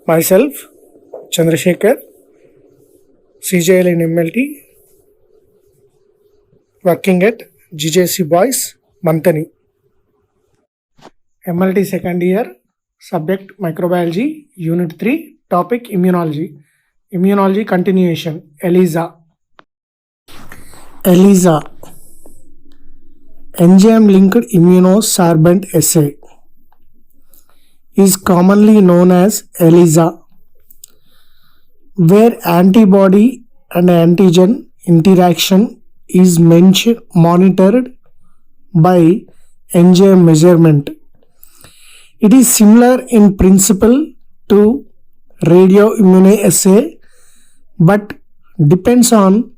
Myself, Chandrasekhar, CJL in MLT, working at GJC Boys, Mantani. MLT second year, subject Microbiology, Unit 3, topic Immunology. Immunology continuation, ELISA. ELISA, enzyme-linked immunosorbent assay, is commonly known as ELISA, where antibody and antigen interaction is monitored by enzyme measurement. It is similar in principle to radioimmunoassay but depends on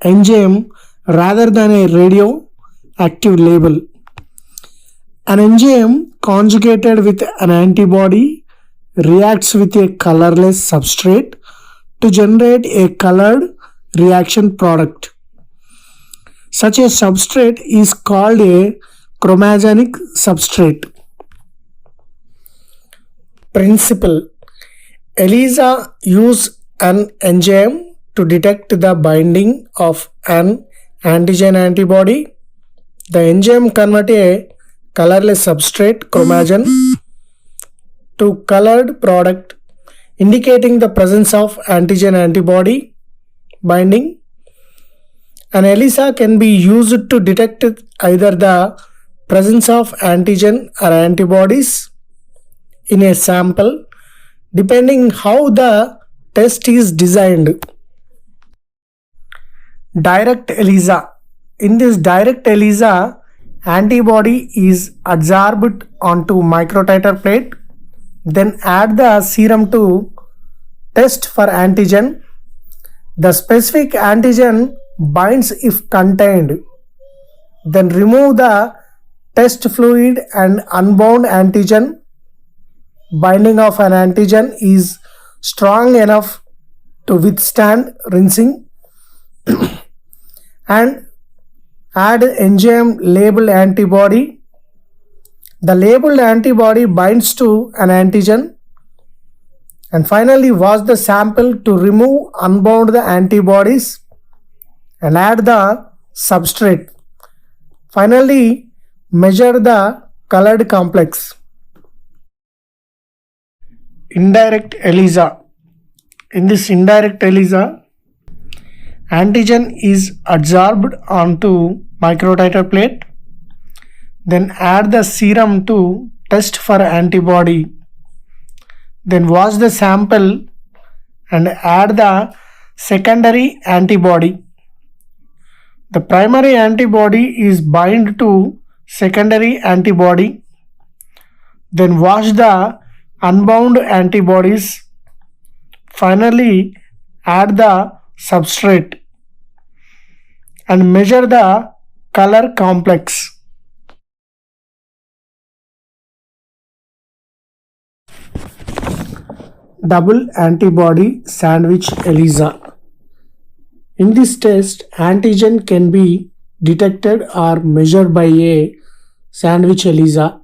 enzyme rather than a radioactive label. An enzyme conjugated with an antibody reacts with a colorless substrate to generate a colored reaction product. Such a substrate is called a chromogenic substrate. Principle: ELISA use an enzyme to detect the binding of an antigen antibody. The enzyme converts a colorless substrate chromogen to colored product, indicating the presence of antigen antibody binding. An ELISA can be used to detect either the presence of antigen or antibodies in a sample, depending how the test is designed. Direct ELISA. In this direct ELISA, antibody is adsorbed onto microtiter plate, then add the serum to test for antigen. The specific antigen binds if contained. Then remove the test fluid and unbound antigen. Binding of an antigen is strong enough to withstand rinsing and add enzyme labeled antibody. The labeled antibody binds to an antigen. And finally wash the sample to remove unbound the antibodies and add the substrate. Finally measure the colored complex. Indirect ELISA. In this indirect ELISA, antigen is adsorbed onto microtiter plate, then add the serum to test for antibody. Then wash the sample and add the secondary antibody. The primary antibody is bind to secondary antibody. Then wash the unbound antibodies. Finally add the substrate and measure the color complex. Double antibody sandwich ELISA. In this test, antigen can be detected or measured by a sandwich ELISA.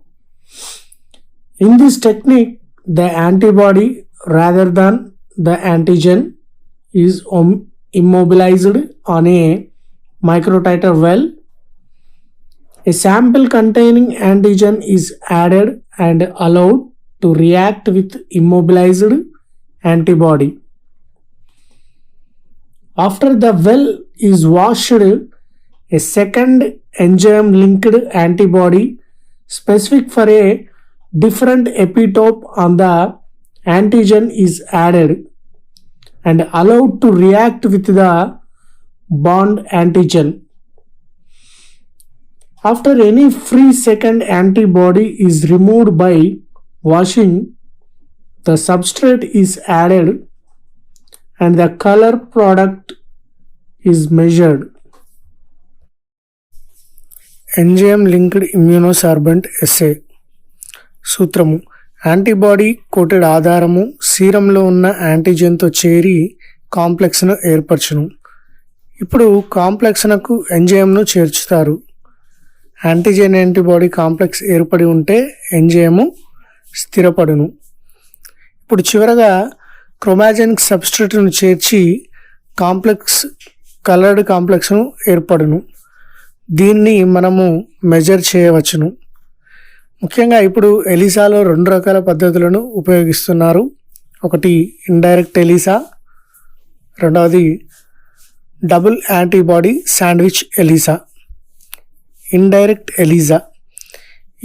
In this technique, the antibody rather than the antigen is immobilized on a microtiter well. A sample containing antigen is added and allowed to react with immobilized antibody. After the well is washed, a second enzyme-linked antibody specific for a different epitope on the antigen is added and allowed to react with the bound antigen. After any free second antibody is removed by washing, the substrate is added and the color product is measured. Enzyme linked immunosorbent assay. సూత్రము: antibody coated ఆధారము సీరంలో ఉన్న యాంటీజెన్తో చేరి కాంప్లెక్స్ను ఏర్పరచును. ఇప్పుడు కాంప్లెక్స్నకు ఎంజైమ్ను చేర్చుతారు. Antigen antibody complex ఏర్పడి ఉంటే enzyme స్థిరపడును. ఇప్పుడు చివరగా క్రోమాజెనిక్ సబ్స్ట్రేట్ను చేర్చి కలర్డ్ కాంప్లెక్స్ను ఏర్పడును. దీన్ని మనము మెజర్ చేయవచ్చును. ముఖ్యంగా ఇప్పుడు ఎలిసాలో 2 రకాల పద్ధతులను ఉపయోగిస్తున్నారు. ఒకటి ఇండైరెక్ట్ ఎలిసా, రెండవది double antibody sandwich ELISA. Indirect ELISA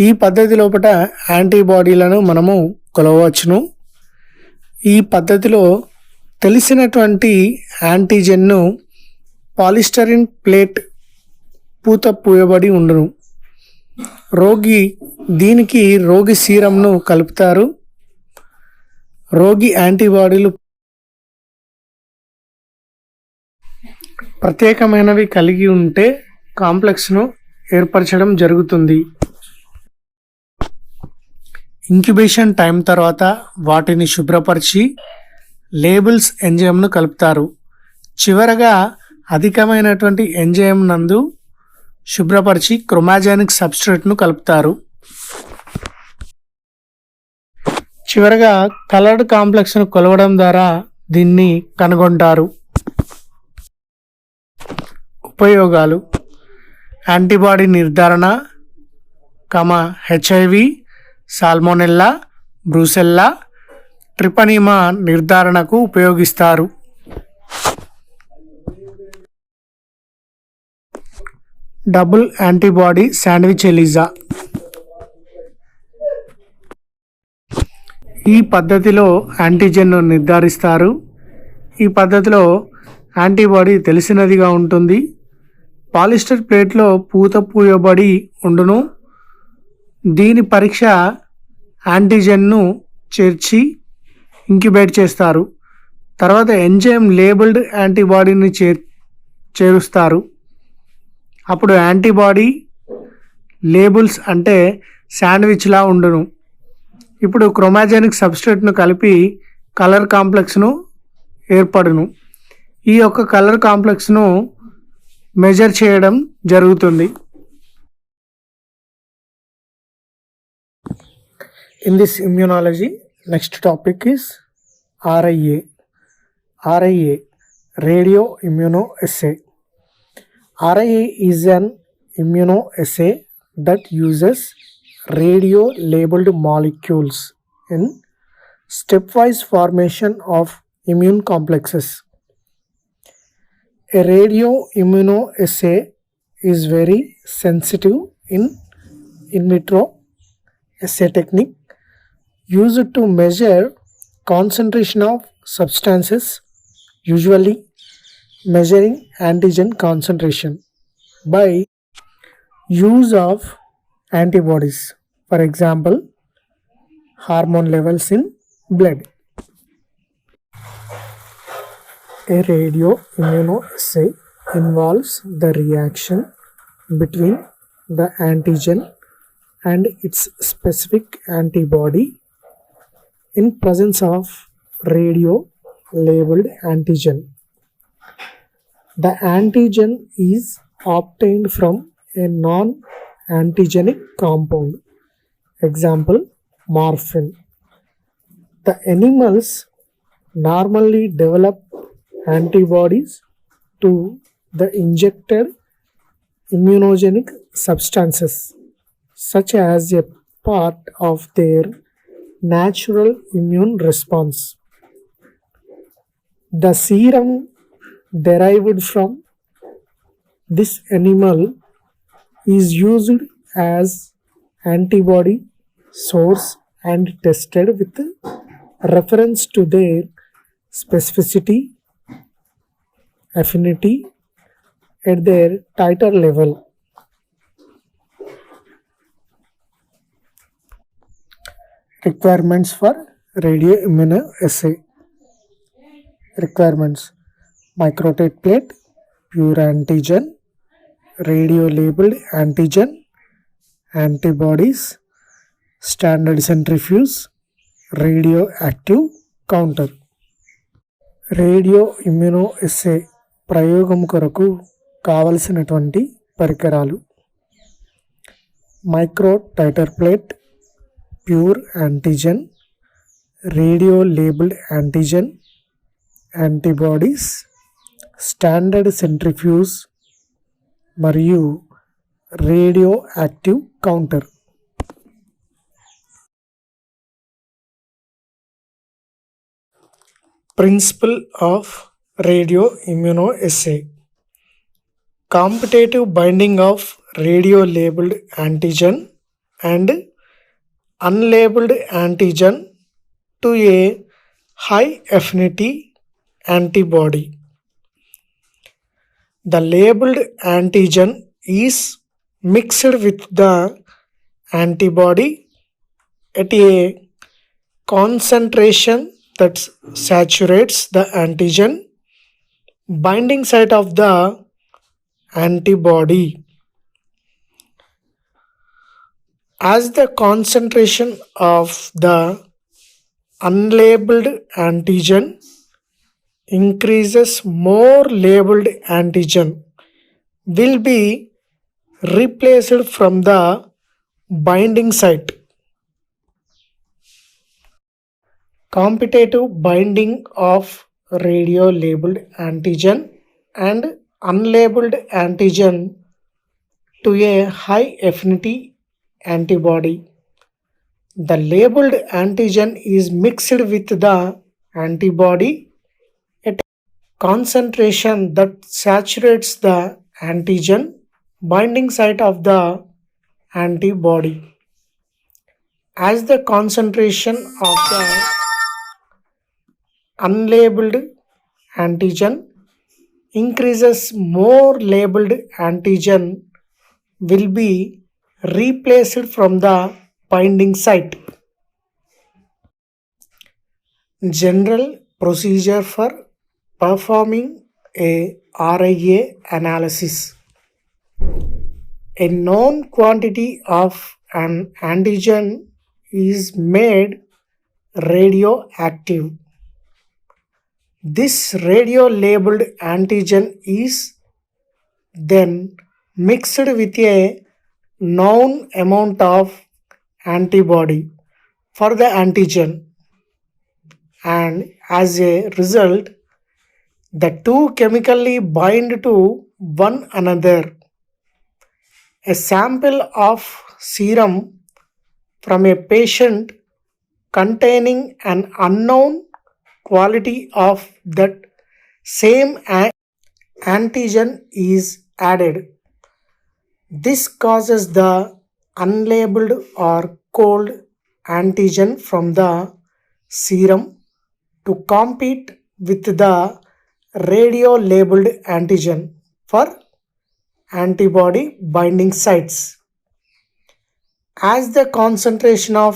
ఈ పద్ధతి లోపల యాంటీబాడీలను మనము కొలవవచ్చును. ఈ పద్ధతిలో తెలిసినటువంటి యాంటీజెన్ను పాలిస్టరిన్ ప్లేట్ పూత పూయబడి ఉండును. దీనికి రోగి సీరంను కలుపుతారు. రోగి యాంటీబాడీలు ప్రత్యేకమైనవి కలిగి ఉంటే కాంప్లెక్స్ను ఏర్పరచడం జరుగుతుంది. ఇంక్యుబేషన్ టైం తర్వాత వాటిని శుభ్రపరిచి లేబుల్స్ ఎంజైమ్ను కలుపుతారు. చివరగా అధికమైనటువంటి ఎంజైమ్ నందు శుభ్రపరిచి క్రోమాజెనిక్ సబ్స్ట్రేట్ను కలుపుతారు. చివరగా కలర్డ్ కాంప్లెక్స్ను కొలవడం ద్వారా దీన్ని కనుగొంటారు. ఉపయోగాలు: యాంటీబాడీ నిర్ధారణ, హెచ్ఐవి, సాల్మోనెల్లా, బ్రూసెల్లా, ట్రిపనీమా నిర్ధారణకు ఉపయోగిస్తారు. డబుల్ యాంటీబాడీ శాండ్విచ్ ఎలిసా ఈ పద్ధతిలో యాంటీజెన్ను నిర్ధారిస్తారు. ఈ పద్ధతిలో యాంటీబాడీ తెలిసినదిగా ఉంటుంది. పాలిస్టర్ ప్లేట్లో పూత పూయబడి ఉండును. దీని పరీక్ష యాంటీజెన్ను చేర్చి ఇంక్యుబేట్ చేస్తారు. తర్వాత ఎంజైమ్ లేబుల్డ్ యాంటీబాడీని చేరుస్తారు. అప్పుడు యాంటీబాడీ లేబుల్స్ అంటే శాండ్విచ్లా ఉండును. ఇప్పుడు క్రోమాజెనిక్ సబ్స్ట్రేట్ను కలిపి కలర్ కాంప్లెక్స్ను ఏర్పడును. ఈ యొక్క కలర్ కాంప్లెక్స్ను మెజర్ చేయడం జరుగుతుంది. In this immunology, next topic is RIA. RIA, radio immunoassay. RIA is an immunoassay that uses radio labeled molecules in stepwise formation of immune complexes. A radio immunoassay is very sensitive in vitro assay technique used to measure concentration of substances, usually measuring antigen concentration by use of antibodies, for example hormone levels in blood. A radio immunoassay involves the reaction between the antigen and its specific antibody in presence of radio labeled antigen. The antigen is obtained from a non-antigenic compound, example morphine. The animals normally develop antibodies to the injected immunogenic substances such as a part of their natural immune response. The serum derived from this animal is used as antibody source and tested with reference to their specificity, affinity at their titer level. Requirements for radio immunoassay. Requirements: microtite plate, pure antigen, radio labeled antigen, antibodies, standard centrifuge, radioactive counter. Radio immunoassay ప్రయోగం కొరకు కావలసినటువంటి పరికరాలు: micro titre plate, pure antigen, radio labeled antigen, antibodies, standard centrifuge మరియు radioactive counter. Principle of radio immunoassay. Competitive binding of radio labelled antigen and unlabeled antigen to a high affinity antibody. The labeled antigen is mixed with the antibody at a concentration that saturates the antigen binding site of the antibody. As the concentration of the unlabeled antigen increases, more labeled antigen will be replaced from the binding site. Competitive binding of radio labeled antigen and unlabeled antigen to a high affinity antibody. The labeled antigen is mixed with the antibody at a concentration that saturates the antigen binding site of the antibody. As the concentration of the unlabeled antigen increases, more labeled antigen will be replaced from the binding site. General procedure for performing a RIA analysis. A known quantity of an antigen is made radioactive. This radio labeled antigen is then mixed with a known amount of antibody for the antigen, and as a result the two chemically bind to one another. A sample of serum from a patient containing an unknown quality of that same antigen is added. This causes the unlabeled or cold antigen from the serum to compete with the radio labeled antigen for antibody binding sites. As the concentration of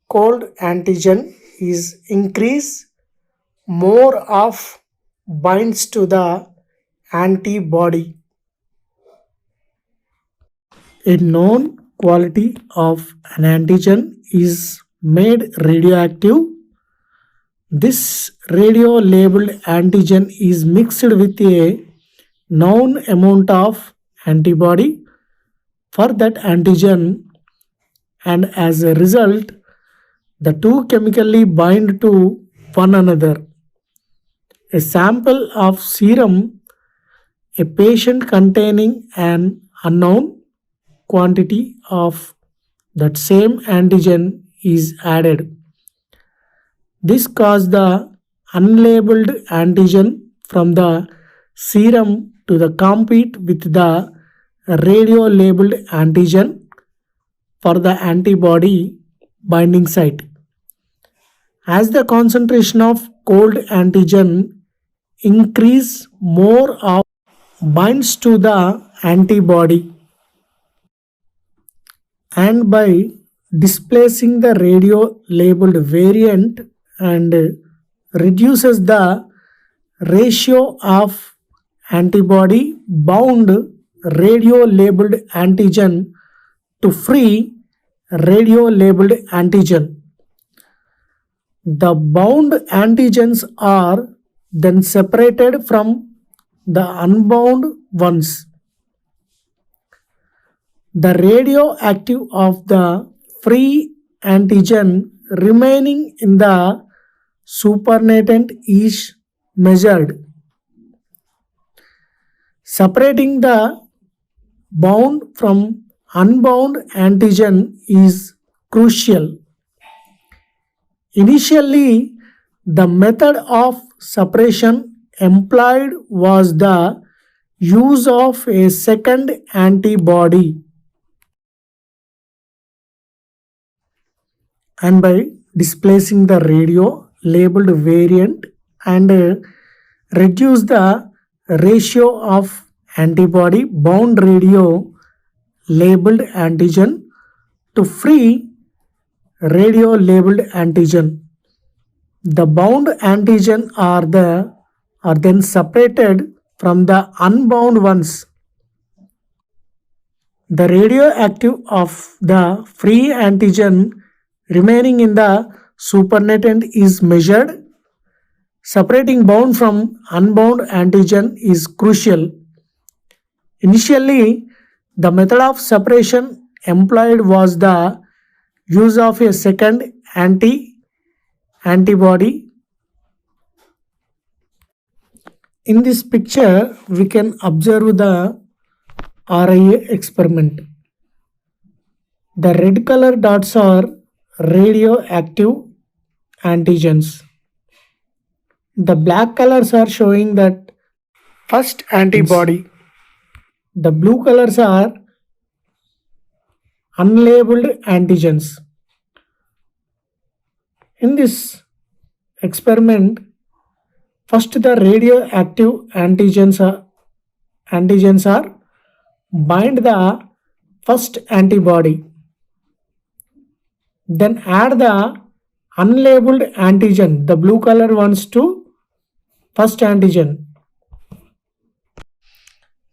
cold antigen is increased, more of binds to the antibody. A known quality of an antigen is made radioactive. This radio labeled antigen is mixed with a known amount of antibody for that antigen, and as a result the two chemically bind to one another. A sample of serum, a patient containing an unknown quantity of that same antigen is added. This causes the unlabeled antigen from the serum to the compete with the radio labeled antigen for the antibody binding site. As the concentration of cold antigen increase, more of binds to the antibody, and by displacing the radio labeled variant and reduces the ratio of antibody bound radio labeled antigen to free radio labeled antigen. The bound antigens are then separated from the unbound ones. The radioactive of the free antigen remaining in the supernatant is measured. Separating the bound from unbound antigen is crucial. Initially, the method of separation employed was the use of a second antibody, and by displacing the radio labeled variant and reduce the ratio of antibody bound radio labeled antigen to free radio labeled antigen. The bound antigen are then separated from the unbound ones. The radioactive of the free antigen remaining in the supernatant is measured. Separating bound from unbound antigen is crucial. Initially, the method of separation employed was the use of a second antibody. In this picture, we can observe the RIA experiment. The red color dots are radioactive antigens. The black colors are showing that first antibody. The blue colors are unlabeled antigens. In this experiment, first the radioactive antigens are bind the first antibody. Then add the unlabeled antigen, the blue color ones, to first antigen.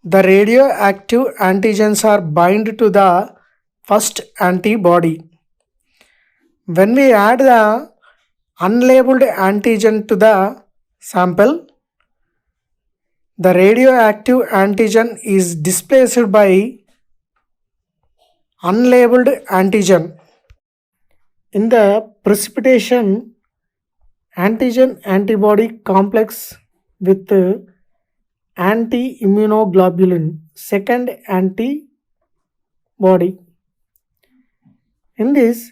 The radioactive antigens are bind to the first antibody. When we add the unlabeled antigen to the sample, the radioactive antigen is displaced by unlabeled antigen. In the precipitation, antigen antibody complex with anti-immunoglobulin, second antibody. In this,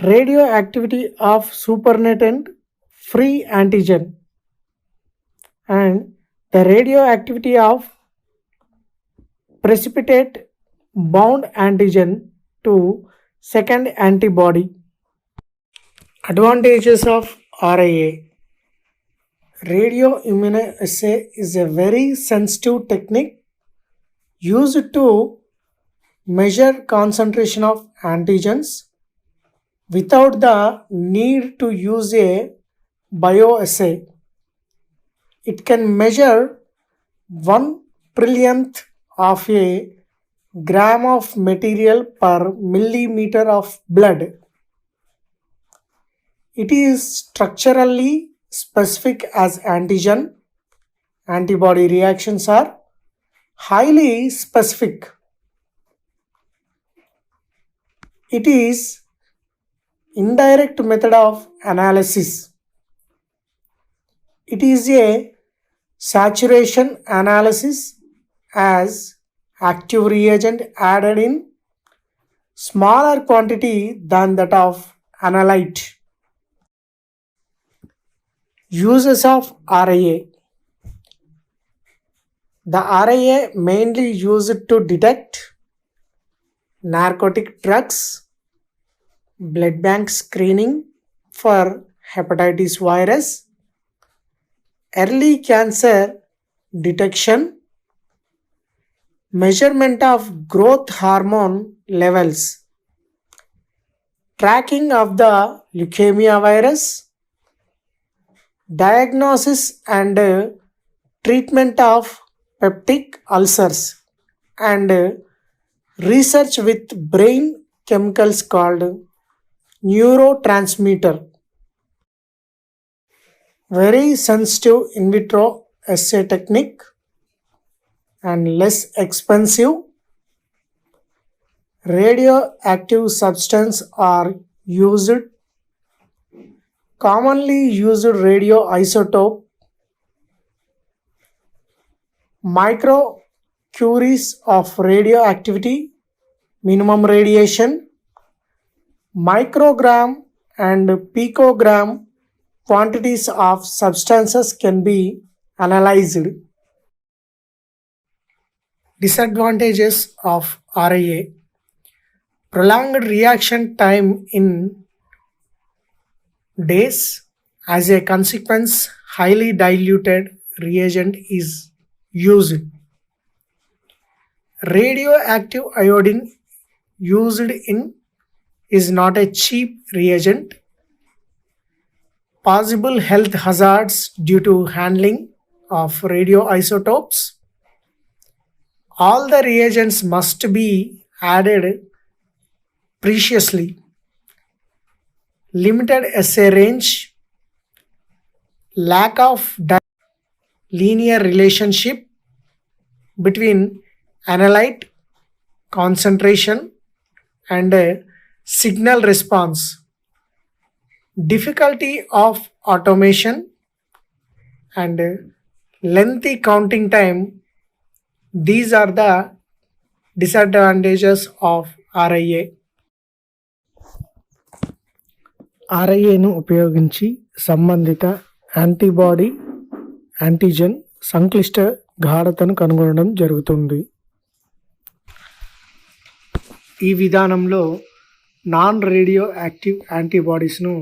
radioactivity of supernatant free antigen and the radioactivity of precipitate bound antigen to second antibody. Advantages of RIA. Radioimmunoassay is a very sensitive technique used to measure concentration of antigens without the need to use a bioassay. It can measure 1 trillionth of a gram of material per millimeter of blood. It is structurally specific as antigen. Antibody reactions are highly specific. It is indirect method of analysis. It is a saturation analysis as active reagent added in smaller quantity than that of analyte. Uses of RIA. The RIA mainly used to detect narcotic drugs, blood bank screening for hepatitis virus, early cancer detection, measurement of growth hormone levels, tracking of the leukemia virus, diagnosis and treatment of peptic ulcers, and research with brain chemicals called neurotransmitter. Very sensitive in vitro assay technique and less expensive. Radioactive substances are used commonly used radioisotope, microcuries of radioactivity, minimum radiation, microgram and picogram quantities of substances can be analyzed. Disadvantages of RIA: prolonged reaction time in days. As a consequence, highly diluted reagent is used. Radioactive iodine used in is not a cheap reagent. Possible health hazards due to handling of radioisotopes. All the reagents must be added preciously. Limited assay range. Lack of linear relationship between analyte concentration and signal response. Difficulty of automation and lengthy counting time. These are the disadvantages of RIA. RIAను ఉపయోగించి సంబంధిత antibody antigen సంక్లిష్ట గాఢతను కనుగొనడం జరుగుతుంది. ఈ విధానంలో non radioactive యాంటీబాడీస్ను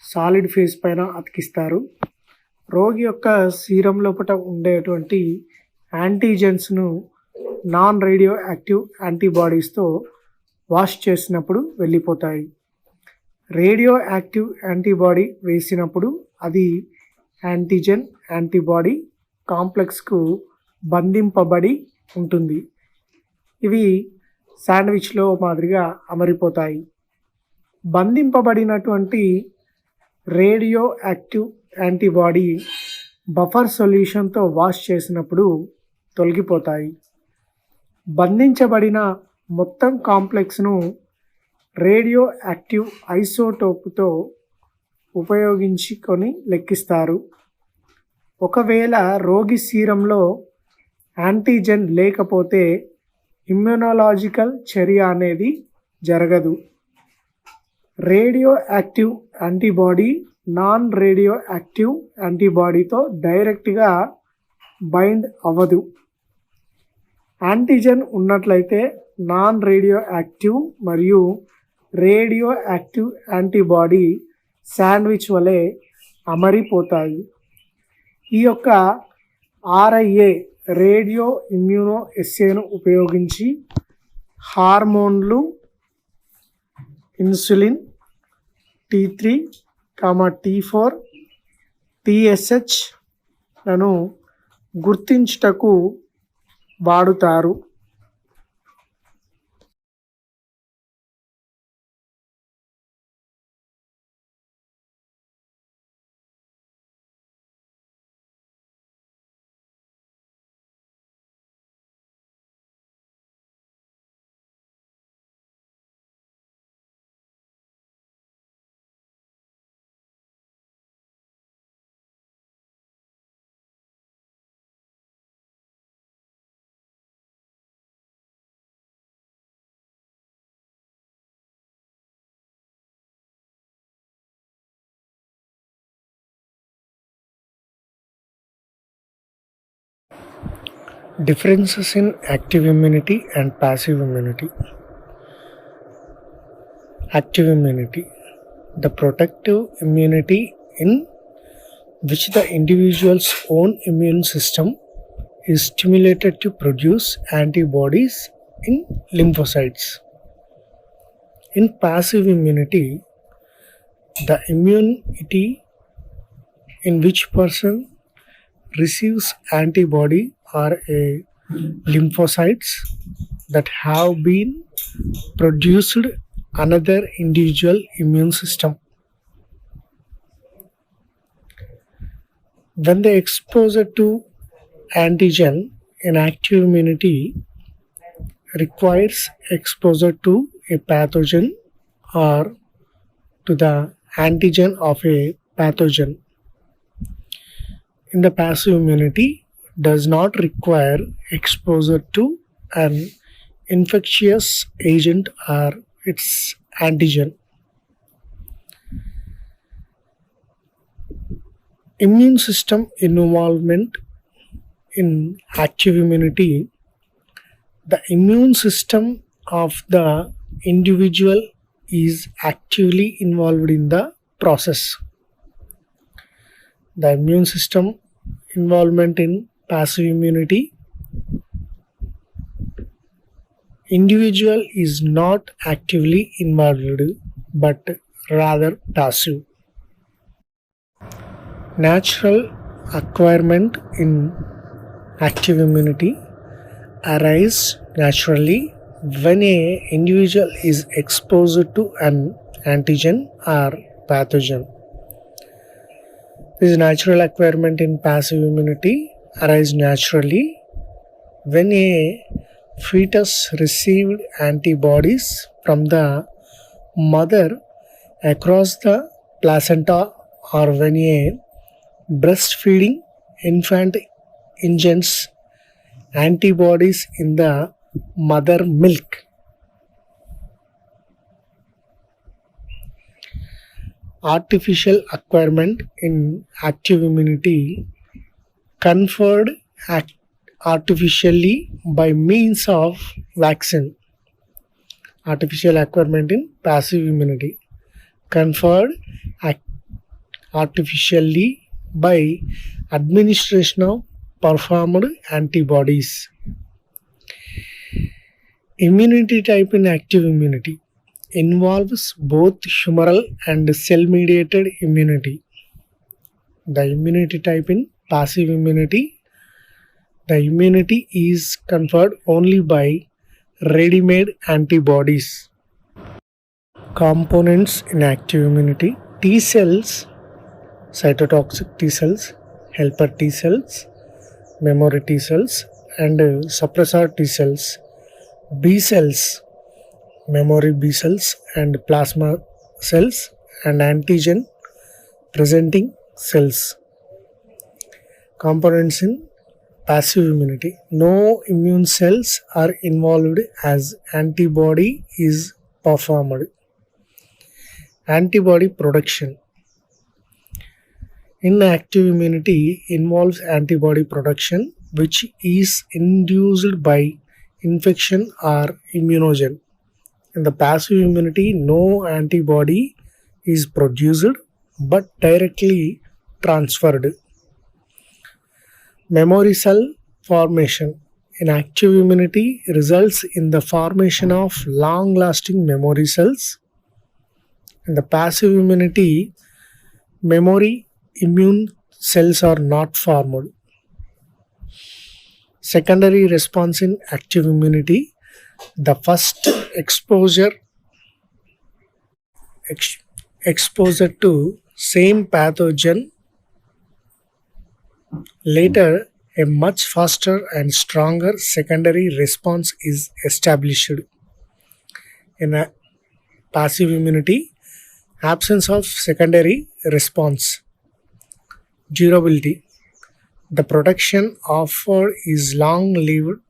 solid phase పైన అతికిస్తారు. రోగి యొక్క సీరం లోపల ఉండేటువంటి యాంటీజెన్స్ను నాన్ రేడియో యాక్టివ్ యాంటీబాడీస్తో వాష్ చేసినప్పుడు వెళ్ళిపోతాయి. రేడియో యాక్టివ్ యాంటీబాడీ వేసినప్పుడు అది యాంటీజెన్ యాంటీబాడీ కాంప్లెక్స్కు బంధింపబడి ఉంటుంది. ఇవి శాండ్విచ్లో మాదిరిగా అమరిపోతాయి. బంధింపబడినటువంటి రేడియో యాక్టివ్ యాంటీబాడీ బఫర్ సొల్యూషన్తో వాష్ చేసినప్పుడు తొలగిపోతాయి. బంధించబడిన మొత్తం కాంప్లెక్స్ను రేడియో యాక్టివ్ ఐసోటోప్తో ఉపయోగించుకొని లెక్కిస్తారు. ఒకవేళ రోగి సీరంలో యాంటీజెన్ లేకపోతే ఇమ్యునోలాజికల్ చర్య అనేది జరగదు. Radioactive antibody non radioactive యాంటీబాడీతో డైరెక్ట్గా బైండ్ అవ్వదు. యాంటీజెన్ ఉన్నట్లయితే నాన్ రేడియో యాక్టివ్ మరియు రేడియో యాక్టివ్ యాంటీబాడీ శాండ్విచ్ వలె అమరిపోతాయి. ఈ యొక్క RIA రేడియో ఇమ్యూనో ఎస్సేను ఉపయోగించి హార్మోన్లు, ఇన్సులిన్, T3, T4, TSH లను గుర్తించుటకు వాడుతారు. Differences in active immunity and passive immunity. Active immunity, the protective immunity in which the individual's own immune system is stimulated to produce antibodies in lymphocytes. In passive immunity, the immunity in which person receives antibody are a lymphocytes that have been produced another individual immune system. When the exposure to antigen in active immunity requires exposure to a pathogen or to the antigen of a pathogen. In the passive immunity does not require exposure to an infectious agent or its antigen. Immune system involvement in active immunity. The immune system of the individual is actively involved in the process. The immune system involvement in passive immunity. Individual is not actively involved but rather passive. Natural acquirement in active immunity arise naturally when a individual is exposed to an antigen or pathogen. This natural acquirement in passive immunity arise naturally when a fetus received antibodies from the mother across the placenta or when a breastfeeding infant ingests antibodies in the mother milk. Artificial acquirement in active immunity conferred artificially by means of vaccine. Artificial acquirement in passive immunity conferred artificially by administration of performed antibodies. Immunity type in active immunity involves both humoral and cell-mediated immunity. The immunity type in passive immunity, the immunity is conferred only by ready-made antibodies. Components in active immunity: T cells, cytotoxic T cells, helper T cells, memory T cells, and suppressor T cells, B cells, memory B cells, and plasma cells, and antigen presenting cells. Components in passive immunity: no immune cells are involved as antibody is performed. Antibody production in active immunity involves antibody production which is induced by infection or immunogen. In the passive immunity, no antibody is produced but directly transferred. Memory cell formation in active immunity results in the formation of long-lasting memory cells. In the passive immunity, memory immune cells are not formed. Secondary response in active immunity: the first exposure to same pathogen, later a much faster and stronger secondary response is established. In a passive immunity, absence of secondary response. Durability: the protection offered is long-lived